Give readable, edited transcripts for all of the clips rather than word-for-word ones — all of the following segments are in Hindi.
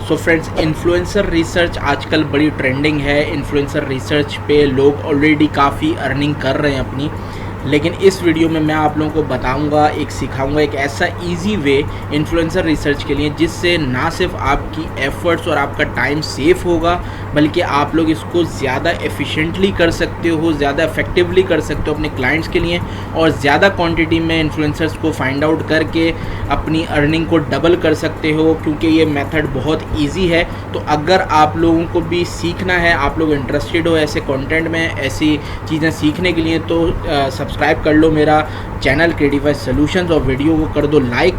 सो फ्रेंड्स, इन्फ्लुएंसर रिसर्च आजकल बड़ी ट्रेंडिंग है। इन्फ्लुएंसर रिसर्च पे लोग ऑलरेडी काफ़ी अर्निंग कर रहे हैं अपनी, लेकिन इस वीडियो में मैं आप लोगों को बताऊंगा, सिखाऊंगा एक ऐसा इजी वे इन्फ्लुएंसर रिसर्च के लिए जिससे ना सिर्फ आपकी एफर्ट्स और आपका टाइम सेफ होगा, बल्कि आप लोग इसको ज़्यादा एफिशिएंटली कर सकते हो, ज़्यादा इफेक्टिवली कर सकते हो अपने क्लाइंट्स के लिए, और ज़्यादा क्वांटिटी में इन्फ्लुएंसर्स को फाइंड आउट करके अपनी अर्निंग को डबल कर सकते हो, क्योंकि ये मेथड बहुत ईजी है। तो अगर आप लोगों को भी सीखना है, आप लोग इंटरेस्टेड हो ऐसे कंटेंट में, ऐसी चीज़ें सीखने के लिए, तो सब्सक्राइब कर लो मेरा चैनल क्रिएटिफाई सॉल्यूशंस और वीडियो को कर दो लाइक।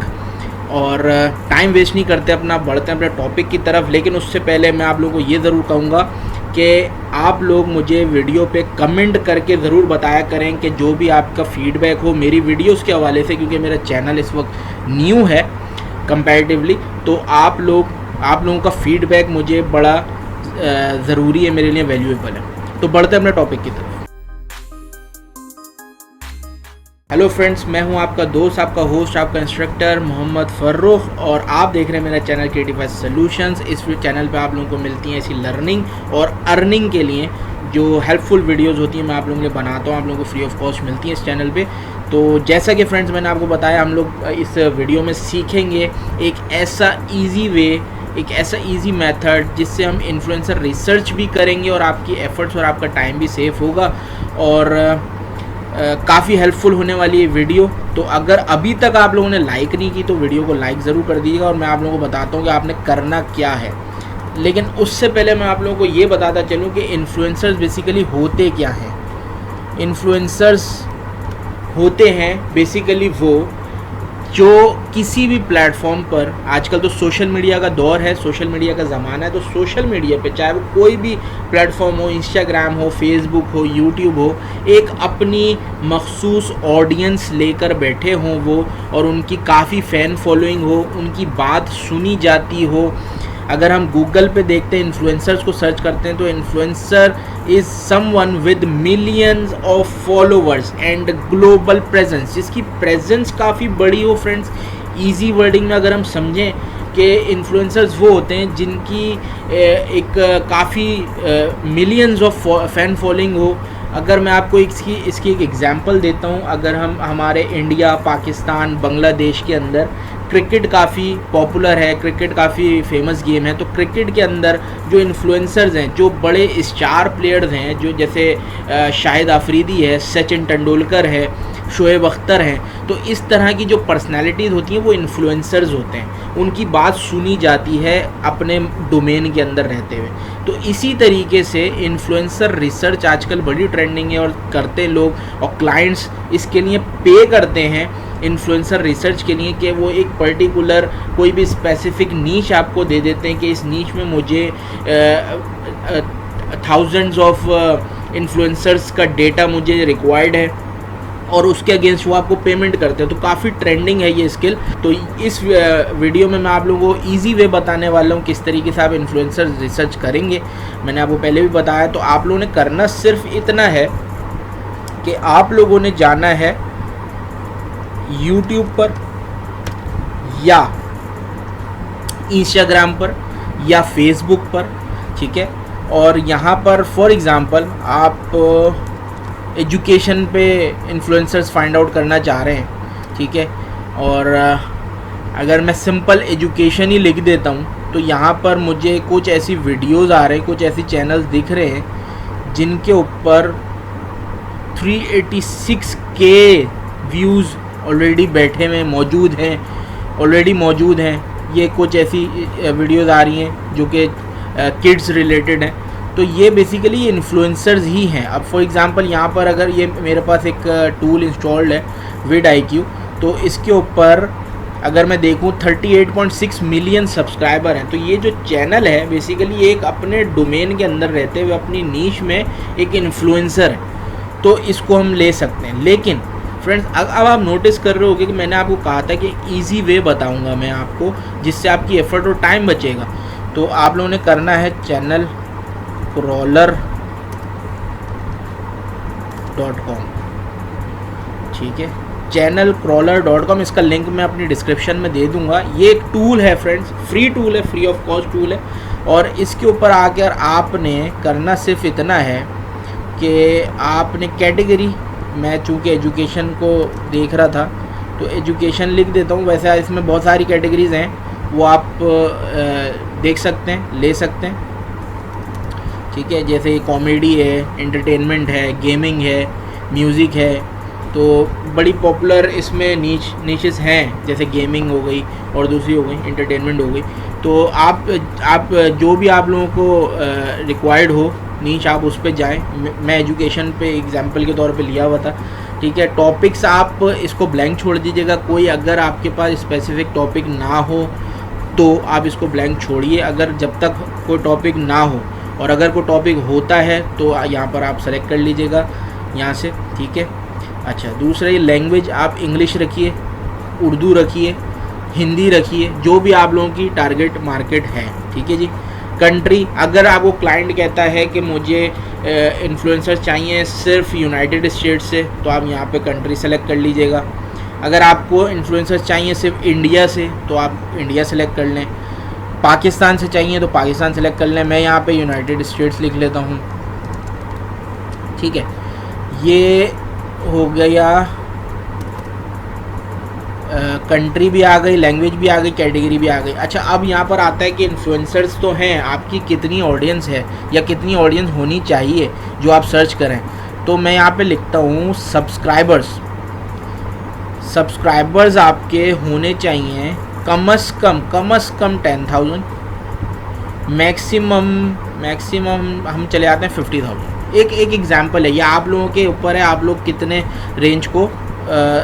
और टाइम वेस्ट नहीं करते अपना, बढ़ते हैं अपने टॉपिक की तरफ। लेकिन उससे पहले मैं आप लोगों को ये ज़रूर कहूँगा कि आप लोग मुझे वीडियो पे कमेंट करके ज़रूर बताया करें कि जो भी आपका फीडबैक हो मेरी वीडियोस के हवाले से, क्योंकि मेरा चैनल इस वक्त न्यू है कंपैरेटिवली। तो आप लोगों का फीडबैक मुझे बड़ा ज़रूरी है, मेरे लिए वैल्यूएबल है। तो बढ़ते हैं अपने टॉपिक की तरफ। हेलो फ्रेंड्स, मैं हूं आपका दोस्त, आपका होस्ट, आपका इंस्ट्रक्टर मोहम्मद फ़र्रुख, और आप देख रहे हैं मेरा चैनल क्रिएटिफाई सॉल्यूशंस। इस चैनल पे आप लोगों को मिलती हैं ऐसी लर्निंग और अर्निंग के लिए जो हेल्पफुल वीडियोस होती हैं, मैं आप लोगों के लिए बनाता हूं, आप लोगों को फ्री ऑफ कॉस्ट मिलती हैं इस चैनल पे। तो जैसा कि फ्रेंड्स मैंने आपको बताया, हम लोग इस वीडियो में सीखेंगे एक ऐसा ईजी वे, एक ऐसा इजी मेथड जिससे हम इन्फ्लुएंसर रिसर्च भी करेंगे और आपकी एफर्ट्स और आपका टाइम भी सेफ होगा, और काफ़ी हेल्पफुल होने वाली है वीडियो। तो अगर अभी तक आप लोगों ने लाइक नहीं की तो वीडियो को लाइक ज़रूर कर दीजिएगा, और मैं आप लोगों को बताता हूँ कि आपने करना क्या है। लेकिन उससे पहले मैं आप लोगों को ये बताता चलूँ कि इन्फ्लुएंसर्स बेसिकली होते क्या हैं। इन्फ्लुएंसर्स होते हैं बेसिकली वो जो किसी भी प्लेटफॉर्म पर, आजकल तो सोशल मीडिया का दौर है, सोशल मीडिया का ज़माना है, तो सोशल मीडिया पे चाहे वो कोई भी प्लेटफॉर्म हो, इंस्टाग्राम हो, फेसबुक हो, यूट्यूब हो, एक अपनी मखसूस ऑडियंस लेकर बैठे हों वो, और उनकी काफ़ी फ़ैन फॉलोइंग हो, उनकी बात सुनी जाती हो। अगर हम गूगल पे देखते हैं, इन्फ्लुएंसर्स को सर्च करते हैं, तो influencer is someone with millions of followers and global presence, जिसकी प्रेजेंस काफ़ी बड़ी हो। फ्रेंड्स, इजी वर्डिंग में अगर हम समझें कि इन्फ्लुएंसर्स वो होते हैं जिनकी एक काफ़ी मिलियंस ऑफ फैन फॉलोइंग हो। अगर मैं आपको इसकी एक एग्जांपल देता हूँ, अगर हम हमारे इंडिया, पाकिस्तान, बांग्लादेश के अंदर क्रिकेट काफ़ी पॉपुलर है, क्रिकेट काफ़ी फेमस गेम है, तो क्रिकेट के अंदर जो इन्फ्लुएंसर्स हैं, जो बड़े स्टार प्लेयर्स हैं, जो जैसे शाहिद अफरीदी है, सचिन तेंदुलकर है, शोएब अख्तर हैं, तो इस तरह की जो पर्सनालिटीज़ होती हैं वो इन्फ्लुएंसर्स होते हैं। उनकी बात सुनी जाती है अपने डोमेन के अंदर रहते हुए। तो इसी तरीके से इन्फ्लुएंसर रिसर्च आजकल बड़ी ट्रेंडिंग है और करते लोग, और क्लाइंट्स इसके लिए पे करते हैं इन्फ्लुएंसर रिसर्च के लिए, कि वो एक पर्टिकुलर कोई भी स्पेसिफिक नीश आपको दे देते हैं कि इस नीश में मुझे थाउजेंड्स ऑफ इन्फ्लुएंसर्स का डेटा मुझे रिक्वायर्ड है, और उसके अगेंस्ट वो आपको पेमेंट करते हैं। तो काफ़ी ट्रेंडिंग है ये स्किल। तो इस वीडियो में मैं आप लोगों को ईजी वे बताने वाला हूँ किस तरीके से आप इन्फ्लुएंसर रिसर्च करेंगे। मैंने आपको पहले भी बताया। तो आप लोगों ने करना सिर्फ इतना है कि आप लोगों ने जाना है YouTube पर या इंस्टाग्राम पर या फेसबुक पर, ठीक है। और यहाँ पर फॉर एग्ज़ाम्पल आप एजुकेशन पे इन्फ्लुएंसर्स फाइंड आउट करना चाह रहे हैं, ठीक है, और अगर मैं सिंपल एजुकेशन ही लिख देता हूँ तो यहाँ पर मुझे कुछ ऐसी वीडियोस आ रहे हैं, कुछ ऐसी चैनल्स दिख रहे हैं जिनके वीडियोस 386K व्यूज़ ऑलरेडी बैठे हुए मौजूद हैं। ये कुछ ऐसी वीडियोस आ रही हैं जो कि किड्स रिलेटेड हैं। तो ये बेसिकली इन्फ्लुएंसर्स ही हैं। अब फॉर एग्जांपल यहाँ पर अगर ये मेरे पास एक टूल इंस्टॉल्ड है vidIQ, तो इसके ऊपर अगर मैं देखूँ 38.6 मिलियन सब्सक्राइबर हैं। तो ये जो चैनल है बेसिकली एक अपने डोमेन के अंदर रहते हुए अपनी नीश में एक इन्फ्लुएंसर है, तो इसको हम ले सकते हैं। लेकिन फ्रेंड्स, अब आप नोटिस कर रहे होगे कि मैंने आपको कहा था कि ईजी वे बताऊंगा मैं आपको, जिससे आपकी एफर्ट और टाइम बचेगा। तो आप लोगों ने करना है channel crawler.com, ठीक है। channelcrawler.com, इसका लिंक मैं अपनी डिस्क्रिप्शन में दे दूंगा। ये एक टूल है फ्रेंड्स, फ्री टूल है, फ्री ऑफ कॉस्ट टूल है। और इसके ऊपर आकर आपने करना सिर्फ इतना है कि आपने कैटेगरी, मैं चूँकि एजुकेशन को देख रहा था तो एजुकेशन लिख देता हूँ। वैसे इसमें बहुत सारी कैटेगरीज़ हैं, वो आप देख सकते हैं, ले सकते हैं, ठीक है। जैसे कॉमेडी है, एंटरटेनमेंट है, गेमिंग है, म्यूज़िक है, तो बड़ी पॉपुलर इसमें नीचेस हैं, जैसे गेमिंग हो गई और दूसरी हो गई एंटरटेनमेंट हो गई। तो आप जो भी आप लोगों को रिक्वायर्ड हो नीच, आप उस पर जाएँ। मैं एजुकेशन पे एग्जांपल के तौर पे लिया हुआ था, ठीक है। टॉपिक्स आप इसको ब्लैंक छोड़ दीजिएगा, कोई अगर आपके पास स्पेसिफिक टॉपिक ना हो तो आप इसको ब्लैंक छोड़िए, अगर जब तक कोई टॉपिक ना हो। और अगर कोई टॉपिक होता है तो यहाँ पर आप सेलेक्ट कर लीजिएगा यहाँ से, ठीक है। अच्छा, दूसरा ये लैंग्वेज आप इंग्लिश रखिए, उर्दू रखिए, हिंदी रखिए, जो भी आप लोगों की टारगेट मार्केट है, ठीक है जी। कंट्री, अगर आपको क्लाइंट कहता है कि मुझे इन्फ्लुएंसर चाहिए सिर्फ यूनाइटेड स्टेट्स से, तो आप यहाँ पे कंट्री सेलेक्ट कर लीजिएगा। अगर आपको इन्फ्लुएंसर चाहिए सिर्फ इंडिया से, तो आप इंडिया सेलेक्ट कर लें। पाकिस्तान से चाहिए तो पाकिस्तान सेलेक्ट कर लें। मैं यहाँ पे यूनाइटेड स्टेट्स लिख लेता हूँ, ठीक है। ये हो गया, कंट्री भी आ गई, लैंग्वेज भी आ गई, कैटेगरी भी आ गई। अच्छा, अब यहाँ पर आता है कि इन्फ्लुएंसर्स तो हैं, आपकी कितनी ऑडियंस है या कितनी ऑडियंस होनी चाहिए जो आप सर्च करें। तो मैं यहाँ पे लिखता हूँ सब्सक्राइबर्स आपके होने चाहिए कम से कम 10,000, मैक्सिमम हम चले आते हैं 50,000। एक एग्जांपल है, या आप लोगों के ऊपर है, आप लोग कितने रेंज को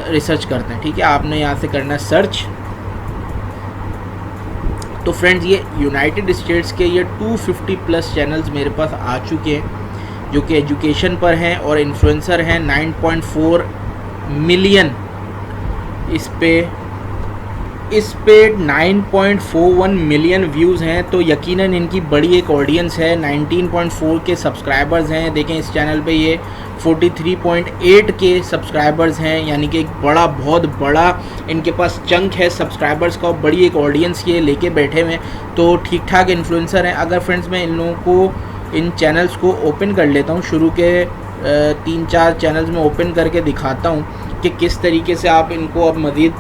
रिसर्च करते हैं, ठीक है। आपने यहाँ से करना है सर्च। तो फ्रेंड्स, ये यूनाइटेड स्टेट्स के ये 250 प्लस चैनल्स मेरे पास आ चुके हैं जो कि एजुकेशन पर हैं और इन्फ्लुएंसर हैं। 9.4 मिलियन इस पे 9.41 मिलियन व्यूज़ हैं, तो यकीनन इनकी बड़ी एक ऑडियंस है। 19.4 के सब्सक्राइबर्स हैं। देखें इस चैनल पे ये 43.8 के सब्सक्राइबर्स हैं, यानी कि एक बहुत बड़ा इनके पास चंक है सब्सक्राइबर्स का, बड़ी एक ऑडियंस ये लेके बैठे हुए हैं। तो ठीक ठाक इन्फ्लुएंसर हैं। अगर फ्रेंड्स मैं इन लोगों को, इन चैनल्स को ओपन कर लेता हूँ, शुरू के 3-4 चैनल्स में ओपन करके दिखाता हूँ कि किस तरीके से आप इनको अब मज़ीद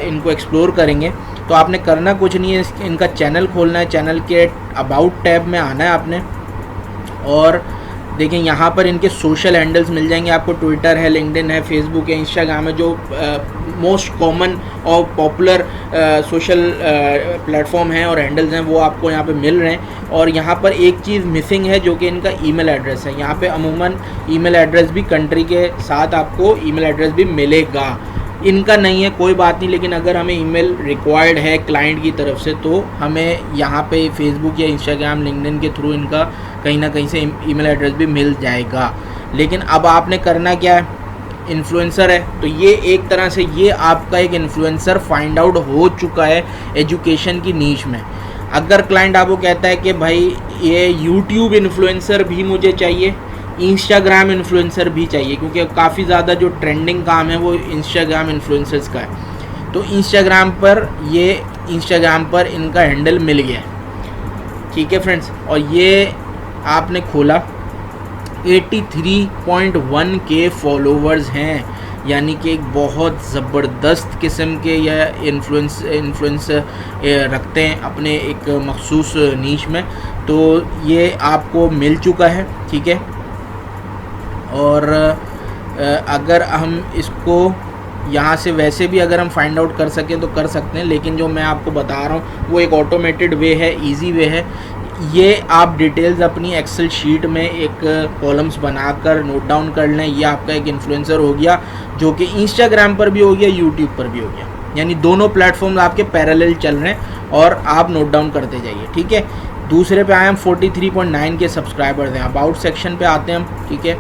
इनको एक्सप्लोर करेंगे। तो आपने करना कुछ नहीं है, इनका चैनल खोलना है, चैनल के अबाउट टैब में आना है आपने, और देखें यहाँ पर इनके सोशल हैंडल्स मिल जाएंगे आपको। ट्विटर है, लिंक्डइन है, फेसबुक है, इंस्टाग्राम है, जो मोस्ट कॉमन और पॉपुलर सोशल प्लेटफॉर्म हैं और हैंडल्स हैं, वो आपको यहाँ पे मिल रहे हैं। और यहाँ पर एक चीज़ मिसिंग है जो कि इनका ईमेल एड्रेस है। यहाँ पे अमूमन ईमेल एड्रेस भी, कंट्री के साथ आपको ईमेल एड्रेस भी मिलेगा। इनका नहीं है, कोई बात नहीं, लेकिन अगर हमें ईमेल रिक्वायर्ड है क्लाइंट की तरफ से, तो हमें यहाँ पे फेसबुक या इंस्टाग्राम, लिंक्डइन के थ्रू इनका कहीं ना कहीं से ईमेल एड्रेस भी मिल जाएगा। लेकिन अब आपने करना क्या है, इन्फ्लुएंसर है तो ये एक तरह से ये आपका एक इन्फ्लुएंसर फाइंड आउट हो चुका है एजुकेशन की नीश में। अगर क्लाइंट आपको कहता है कि भाई ये यूट्यूब इन्फ्लुएंसर भी मुझे चाहिए, इंस्टाग्राम इन्फ्लुएंसर भी चाहिए, क्योंकि काफ़ी ज़्यादा जो ट्रेंडिंग काम है वो इंस्टाग्राम इन्फ्लुएंसर्स का है, तो इंस्टाग्राम पर इनका हैंडल मिल गया है, ठीक है फ्रेंड्स। और ये आपने खोला, 83.1 के फॉलोवर्स हैं, यानी कि एक बहुत ज़बरदस्त किस्म के यह इन्फ्लुएंस रखते हैं अपने एक मखसूस नीश में। तो ये आपको मिल चुका है, ठीक है। और अगर हम इसको यहाँ से वैसे भी अगर हम फाइंड आउट कर सकें तो कर सकते हैं, लेकिन जो मैं आपको बता रहा हूँ वो एक ऑटोमेटेड वे है, इजी वे है। ये आप डिटेल्स अपनी एक्सेल शीट में एक कॉलम्स बनाकर नोट डाउन कर लें। ये आपका एक इन्फ्लुएंसर हो गया जो कि इंस्टाग्राम पर भी हो गया, यूट्यूब पर भी हो गया, यानी दोनों प्लेटफॉर्म आपके पैरेलल चल रहे हैं और आप नोट डाउन करते जाइए, ठीक है। दूसरे पे आए हम 43.9 के सब्सक्राइबर्स हैं। अबाउट सेक्शन पे आते हैं हम, ठीक है।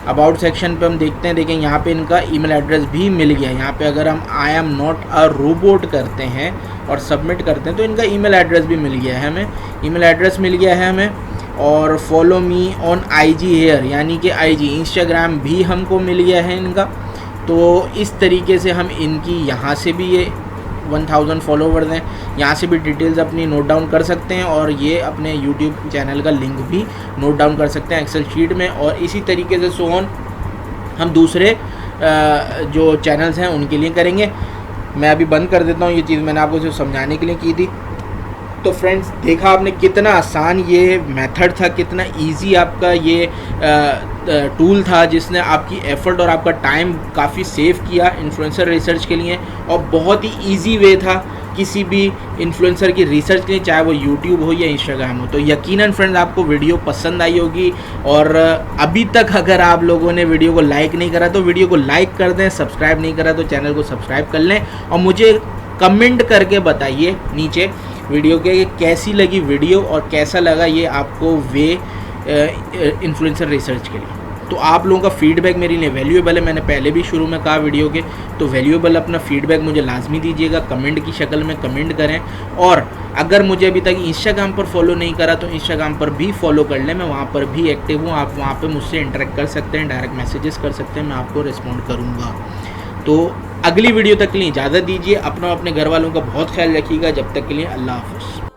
अबाउट सेक्शन पे हम देखते हैं, देखें यहाँ पे इनका ईमेल एड्रेस भी मिल गया। यहाँ पे अगर हम I am not a robot करते हैं और सबमिट करते हैं तो इनका ईमेल एड्रेस भी मिल गया है हमें, ईमेल एड्रेस मिल गया है हमें। और follow me on IG here, यानी कि IG, इंस्टाग्राम भी हमको मिल गया है इनका, तो इस तरीके से हम इनकी यहाँ से भी ये 1000 फॉलोवर्स हैं, यहाँ से भी डिटेल्स अपनी नोट डाउन कर सकते हैं और ये अपने यूट्यूब चैनल का लिंक भी नोट डाउन कर सकते हैं एक्सेल शीट में। और इसी तरीके से सो ऑन हम दूसरे जो चैनल्स हैं उनके लिए करेंगे। मैं अभी बंद कर देता हूँ, ये चीज़ मैंने आपको सिर्फ समझाने के लिए की थी। तो फ्रेंड्स देखा आपने कितना आसान ये मेथड था, कितना इजी आपका ये टूल था जिसने आपकी एफ़र्ट और आपका टाइम काफ़ी सेव किया इन्फ्लुएंसर रिसर्च के लिए। और बहुत ही इजी वे था किसी भी इन्फ्लुएंसर की रिसर्च के लिए, चाहे वो यूट्यूब हो या इंस्टाग्राम हो। तो यकीनन फ्रेंड्स आपको वीडियो पसंद आई होगी, और अभी तक अगर आप लोगों ने वीडियो को लाइक नहीं करा तो वीडियो को लाइक कर दें, सब्सक्राइब नहीं करा तो चैनल को सब्सक्राइब कर लें, और मुझे कमेंट करके बताइए नीचे वीडियो के कि कैसी लगी वीडियो और कैसा लगा ये आपको वे इन्फ्लुएंसर रिसर्च के लिए। तो आप लोगों का फीडबैक मेरे लिए वैल्यूएबल है, मैंने पहले भी शुरू में कहा वीडियो के। तो वैल्यूएबल अपना फीडबैक मुझे लाजमी दीजिएगा, कमेंट की शक्ल में कमेंट करें। और अगर मुझे अभी तक इंस्टाग्राम पर फॉलो नहीं करा तो इंस्टाग्राम पर भी फॉलो कर लें, मैं वहाँ पर भी एक्टिव हूँ। आप वहाँ पर मुझसे इंटरेक्ट कर सकते हैं, डायरेक्ट मैसेजेस कर सकते हैं, मैं आपको रिस्पॉन्ड करूँगा। तो अगली वीडियो तक के लिए इजाज़त दीजिए, अपना अपने घर वालों का बहुत ख्याल रखिएगा। जब तक के लिए अल्लाह हाफ़िज़।